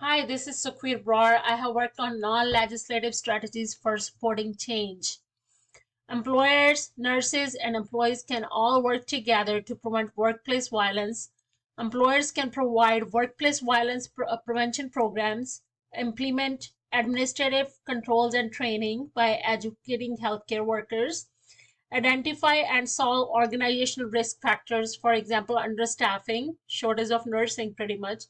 Hi, this is Sukhveer Brar. I have worked on non-legislative strategies for supporting change. Employers, nurses, and employees can all work together to prevent workplace violence. Employers can provide workplace violence prevention programs, implement administrative controls and training by educating healthcare workers, identify and solve organizational risk factors, for example, understaffing, shortage of nursing, pretty much.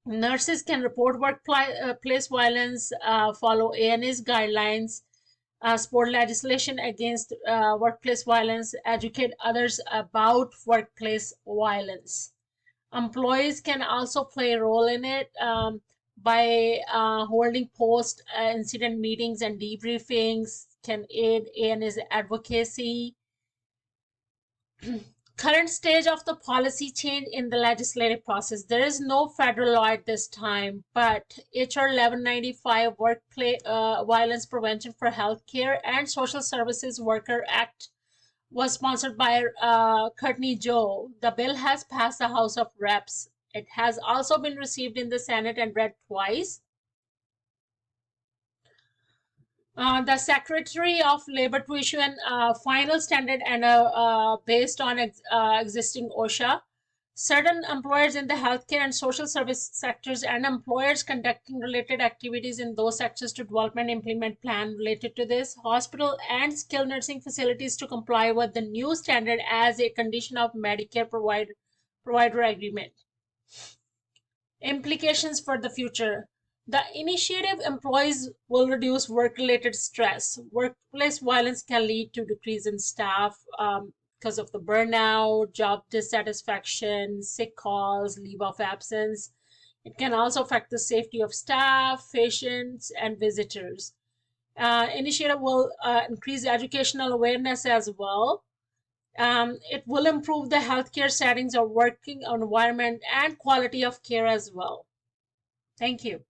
Nurses can report workplace violence, follow ANS guidelines, support legislation against workplace violence, educate others about workplace violence. Employees can also play a role in it by holding post incident meetings and debriefings, can aid ANS advocacy. Current stage of the policy change in the legislative process. There is no federal law at this time, but HR 1195 Workplace Violence Prevention for Healthcare and Social Services Worker Act was sponsored by Courtney Joe. The bill has passed the House of Reps. It has also been received in the Senate and read twice. The Secretary of Labor to issue an final standard and based on existing OSHA. Certain employers in the healthcare and social service sectors and employers conducting related activities in those sectors to develop and implement plan related to this. Hospital and skilled nursing facilities to comply with the new standard as a condition of Medicare provider agreement. Implications for the future. The initiative employees will reduce work-related stress. Workplace violence can lead to decrease in staff because of the burnout, job dissatisfaction, sick calls, leave of absence. It can also affect the safety of staff, patients, and visitors. Initiative will increase educational awareness as well. It will improve the healthcare settings of working environment and quality of care as well. Thank you.